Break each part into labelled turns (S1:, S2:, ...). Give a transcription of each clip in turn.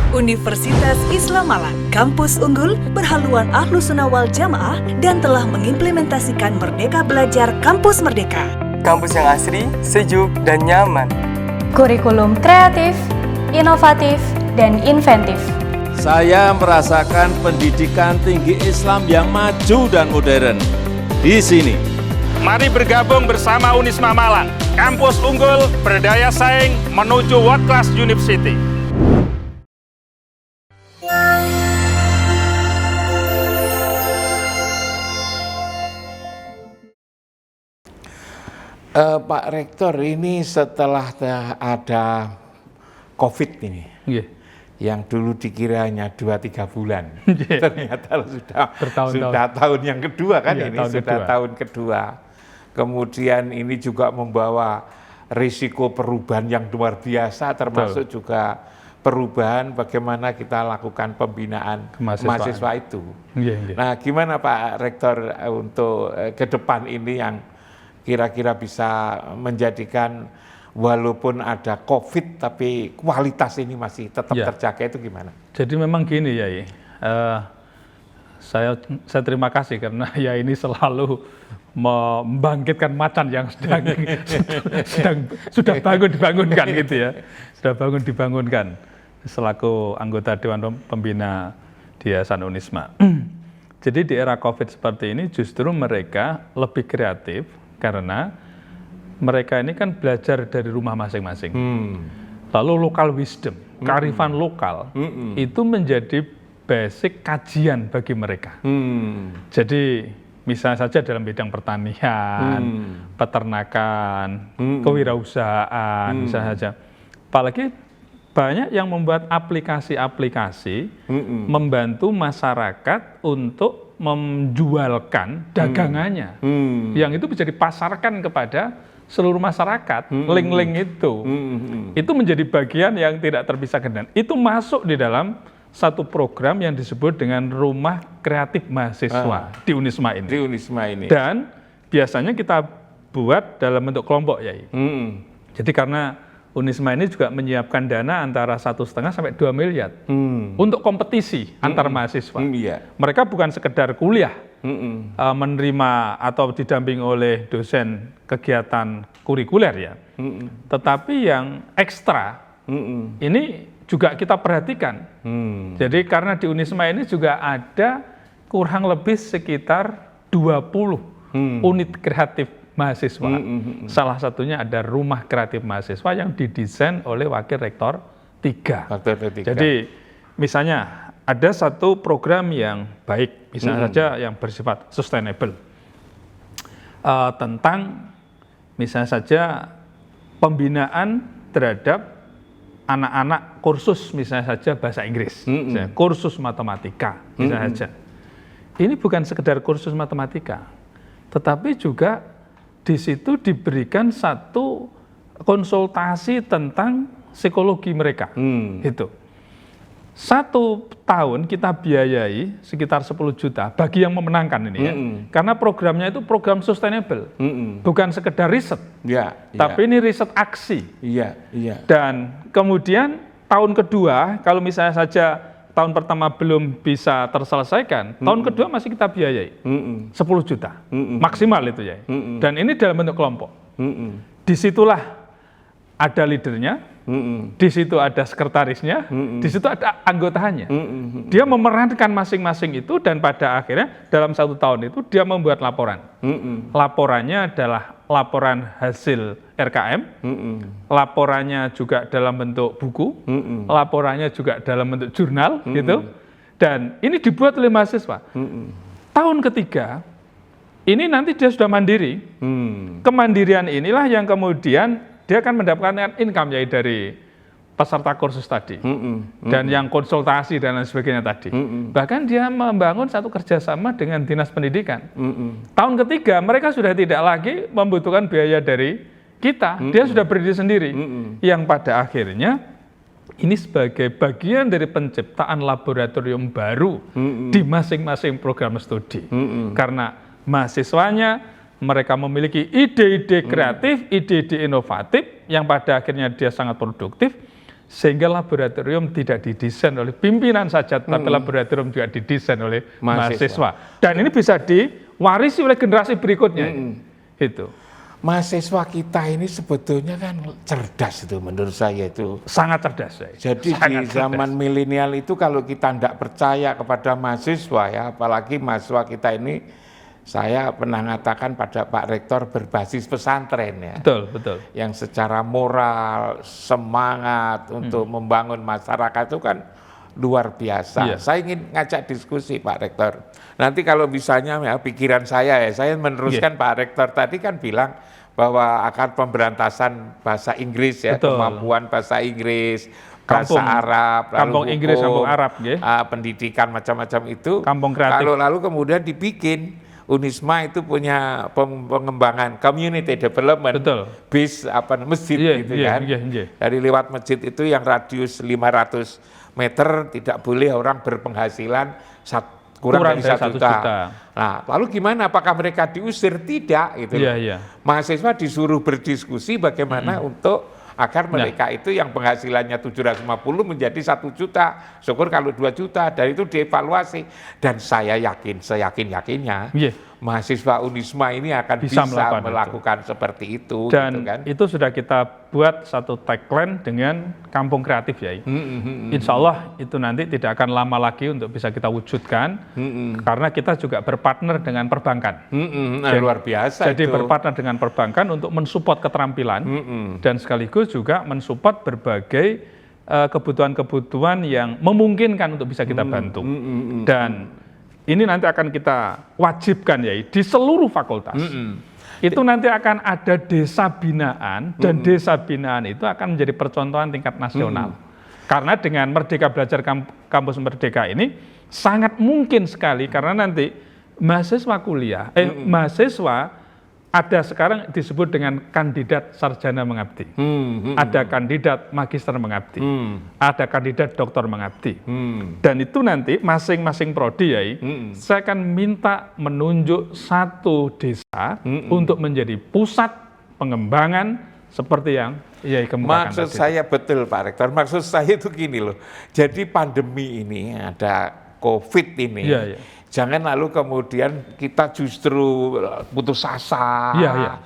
S1: Universitas Islam Malang, kampus unggul, berhaluan Ahlussunnah wal Jamaah, dan telah mengimplementasikan Merdeka Belajar Kampus Merdeka.
S2: Kampus yang asri, sejuk, dan nyaman.
S3: Kurikulum kreatif, inovatif, dan inventif.
S4: Saya merasakan pendidikan tinggi Islam yang maju dan modern di sini.
S5: Mari bergabung bersama Unisma Malang, kampus unggul, berdaya saing, menuju World Class University.
S4: Pak Rektor, ini setelah ada COVID ini, yang dulu dikira hanya 2-3 bulan, ternyata sudah tahun yang kedua kan ini, tahun kedua. Kemudian ini juga membawa risiko perubahan yang luar biasa, termasuk juga perubahan bagaimana kita lakukan pembinaan mahasiswa itu. Nah, gimana Pak Rektor untuk ke depan ini yang kira-kira bisa menjadikan walaupun ada COVID tapi kualitas ini masih tetap terjaga, itu gimana?
S6: Jadi memang gini ya, saya terima kasih karena ya ini selalu membangkitkan macan yang sudah bangun dibangunkan gitu ya, sudah bangun dibangunkan selaku anggota Dewan Pembina di Yayasan Unisma. Jadi di era COVID seperti ini justru mereka lebih kreatif karena mereka ini kan belajar dari rumah masing-masing. Lalu local wisdom, kearifan lokal itu menjadi basic kajian bagi mereka. Jadi misalnya saja dalam bidang pertanian, peternakan, kewirausahaan, misalnya saja. Apalagi banyak yang membuat aplikasi-aplikasi membantu masyarakat untuk menjualkan dagangannya, yang itu bisa dipasarkan kepada seluruh masyarakat. Link-link itu menjadi bagian yang tidak terpisahkan. Itu masuk di dalam satu program yang disebut dengan Rumah Kreatif Mahasiswa di Unisma ini. Dan biasanya kita buat dalam bentuk kelompok ya. Jadi karena Unisma ini juga menyiapkan dana antara 1,5 sampai 2 miliar untuk kompetisi antar mahasiswa. Mereka bukan sekedar kuliah, menerima atau didamping oleh dosen kegiatan kurikuler ya, tetapi yang ekstra ini juga kita perhatikan. Jadi karena di Unisma ini juga ada kurang lebih sekitar 20 unit kreatif mahasiswa. Salah satunya ada Rumah Kreatif Mahasiswa yang didesain oleh Wakil Rektor 3. Jadi misalnya ada satu program yang baik, misalnya saja yang bersifat sustainable, tentang misalnya saja pembinaan terhadap anak-anak kursus misalnya saja bahasa Inggris, misalnya kursus matematika misalnya saja. Ini bukan sekedar kursus matematika, tetapi juga di situ diberikan satu konsultasi tentang psikologi mereka. Gitu. 1 tahun kita biayai sekitar 10 juta bagi yang memenangkan ini ya. Karena programnya itu program sustainable. Bukan sekedar riset. Tapi ini riset aksi. Dan kemudian tahun kedua, kalau misalnya saja tahun pertama belum bisa terselesaikan, tahun kedua masih kita biayai 10 juta maksimal itu ya. Dan ini dalam bentuk kelompok. Disitulah ada leadernya, di situ ada sekretarisnya, di situ ada anggotanya. Dia memerankan masing-masing itu, dan pada akhirnya dalam 1 tahun itu dia membuat laporan. Laporannya adalah laporan hasil RKM, laporannya juga dalam bentuk buku, laporannya juga dalam bentuk jurnal, gitu. Dan ini dibuat oleh mahasiswa. Tahun ketiga, ini nanti dia sudah mandiri. Kemandirian inilah yang kemudian dia akan mendapatkan income ya dari peserta kursus tadi, dan yang konsultasi dan lain sebagainya tadi. Bahkan dia membangun satu kerjasama dengan Dinas Pendidikan. Tahun ketiga mereka sudah tidak lagi membutuhkan biaya dari kita, dia sudah berdiri sendiri, yang pada akhirnya ini sebagai bagian dari penciptaan laboratorium baru di masing-masing program studi. Karena mahasiswanya mereka memiliki ide-ide kreatif, ide-ide inovatif yang pada akhirnya dia sangat produktif, sehingga laboratorium tidak didesain oleh pimpinan saja, tapi laboratorium juga didesain oleh mahasiswa. Dan ini bisa diwarisi oleh generasi berikutnya. Itu.
S4: Mahasiswa kita ini sebetulnya kan cerdas itu, menurut saya itu.
S6: Sangat cerdas.
S4: Jadi di zaman milenial itu kalau kita tidak percaya kepada mahasiswa ya, apalagi mahasiswa kita ini, saya pernah mengatakan pada Pak Rektor berbasis pesantren ya.
S6: Betul, betul. Yang
S4: secara moral, semangat untuk membangun masyarakat itu kan luar biasa. Saya ingin ngajak diskusi Pak Rektor. Nanti kalau misalnya ya pikiran saya meneruskan Pak Rektor tadi kan bilang bahwa akan pemberantasan bahasa Inggris ya, kemampuan bahasa Inggris, bahasa Arab,
S6: kampung Inggris, kampung Arab,
S4: pendidikan macam-macam itu.
S6: Kampung kreatif.
S4: Lalu kemudian dibikin Unisma itu punya pengembangan community development, bis masjid gitu kan. Dari lewat masjid itu yang radius 500 meter tidak boleh orang berpenghasilan kurang dari 1 juta. Nah, lalu gimana? Apakah mereka diusir? Tidak, gitu. Mahasiswa disuruh berdiskusi bagaimana untuk agar mereka itu yang penghasilannya 750 menjadi 1 juta, syukur kalau 2 juta, dan itu dievaluasi. Dan saya yakin, seyakin-yakinnya, mahasiswa Unisma ini akan bisa melakukan seperti itu.
S6: Dan
S4: gitu kan.
S6: itu sudah kita buat satu tagline dengan kampung kreatif ya. Insya Allah itu nanti tidak akan lama lagi untuk bisa kita wujudkan, karena kita juga berpartner dengan perbankan.
S4: Luar biasa.
S6: Jadi
S4: itu.
S6: berpartner dengan perbankan untuk mensupport keterampilan dan sekaligus juga mensupport berbagai kebutuhan-kebutuhan yang memungkinkan untuk bisa kita bantu. Dan ini nanti akan kita wajibkan ya di seluruh fakultas. Itu nanti akan ada desa binaan, dan desa binaan itu akan menjadi percontohan tingkat nasional. Karena dengan Merdeka Belajar Kampus Merdeka ini sangat mungkin sekali, karena nanti mahasiswa kuliah, mahasiswa ada sekarang disebut dengan kandidat sarjana mengabdi, ada kandidat magister mengabdi, ada kandidat doktor mengabdi, dan itu nanti masing-masing prodi ya, saya akan minta menunjuk satu desa untuk menjadi pusat pengembangan seperti yang kemukakan.
S4: Maksud saya betul Pak Rektor, maksud saya itu gini loh, jadi pandemi ini ada COVID ini. Jangan lalu kemudian kita justru putus asa,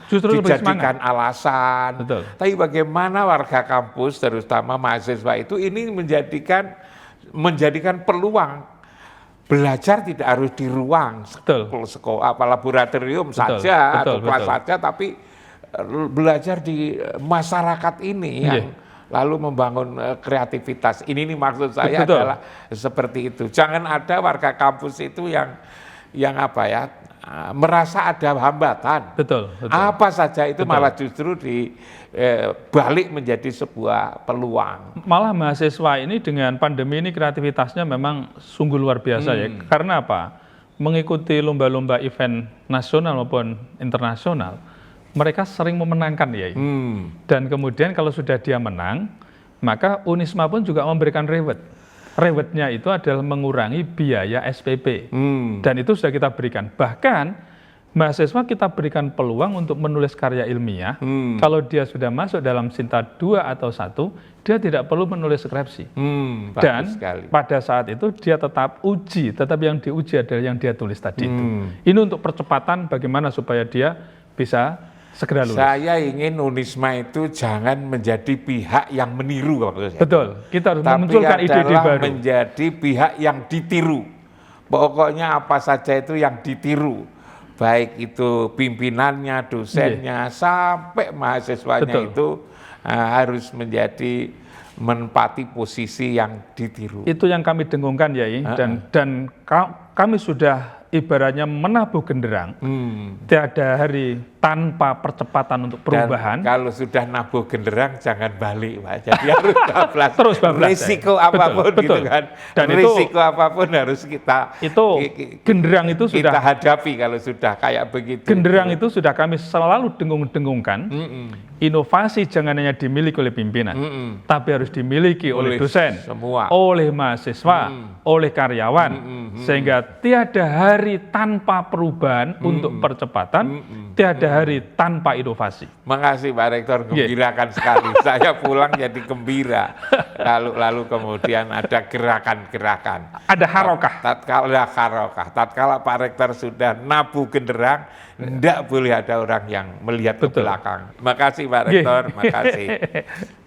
S6: justru
S4: dijadikan alasan. Tapi bagaimana warga kampus, terutama mahasiswa itu ini menjadikan peluang belajar tidak harus di ruang sekolah, laboratorium saja atau kelas saja, tapi belajar di masyarakat ini yang lalu membangun kreativitas. Ini maksud saya adalah seperti itu. Jangan ada warga kampus itu yang merasa ada hambatan. Apa saja itu malah justru dibalik menjadi sebuah peluang.
S6: Malah mahasiswa ini dengan pandemi ini kreativitasnya memang sungguh luar biasa ya. Karena apa? Mengikuti lomba-lomba event nasional maupun internasional, mereka sering memenangkan ya. Dan kemudian kalau sudah dia menang, maka Unisma pun juga memberikan reward. Rewardnya itu adalah mengurangi biaya SPP. Dan itu sudah kita berikan. Bahkan mahasiswa kita berikan peluang untuk menulis karya ilmiah. Kalau dia sudah masuk dalam Sinta 2 atau 1, dia tidak perlu menulis skripsi. Dan pada saat itu dia tetap uji, tetap yang diuji adalah yang dia tulis tadi itu. Ini untuk percepatan bagaimana supaya dia bisa segera lulus. Saya
S4: ingin Unisma itu jangan menjadi pihak yang meniru.
S6: Betul, kita harus memunculkan ide-ide baru.
S4: Menjadi pihak yang ditiru. Pokoknya apa saja itu yang ditiru. Baik itu pimpinannya, dosennya, sampai mahasiswanya itu harus menempati posisi yang ditiru.
S6: Itu yang kami dengungkan ya, dan kami sudah ibaratnya menabuh genderang. Tiada hari tanpa percepatan untuk perubahan.
S4: Dan kalau sudah nabuh genderang jangan balik, Pak. Jadi harus bablas.
S6: Terus bablas.
S4: Risiko apapun gitu kan. Dan risiko apapun harus kita
S6: genderang itu sudah
S4: kita hadapi kalau sudah kayak begitu.
S6: Genderang itu sudah kami selalu dengung-dengungkan. Inovasi jangan hanya dimiliki oleh pimpinan, tapi harus dimiliki oleh dosen, oleh mahasiswa, oleh karyawan, sehingga tiada hari tanpa perubahan untuk percepatan, tiada hari tanpa inovasi.
S4: Makasih Pak Rektor, gembirakan sekali. Saya pulang jadi gembira. Lalu kemudian ada gerakan-gerakan.
S6: Ada harokah.
S4: Tatkala Pak Rektor sudah nabu genderang, tidak boleh ada orang yang melihat ke belakang. Makasih Pak Rektor,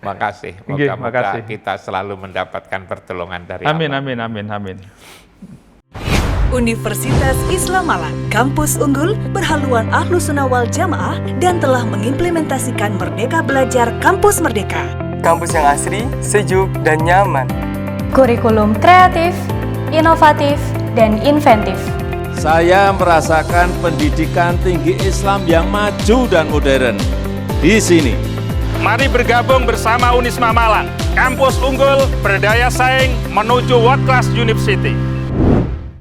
S4: makasih. Moga-moga kita selalu mendapatkan pertolongan dari Allah.
S6: Amin.
S1: Universitas Islam Malang, kampus unggul berhaluan Ahlus Sunnah wal Jamaah dan telah mengimplementasikan Merdeka Belajar Kampus Merdeka.
S2: Kampus yang asri, sejuk, dan nyaman.
S3: Kurikulum kreatif, inovatif, dan inventif.
S7: Saya merasakan pendidikan tinggi Islam yang maju dan modern di sini.
S5: Mari bergabung bersama Unisma Malang, kampus unggul, berdaya saing, menuju world class university.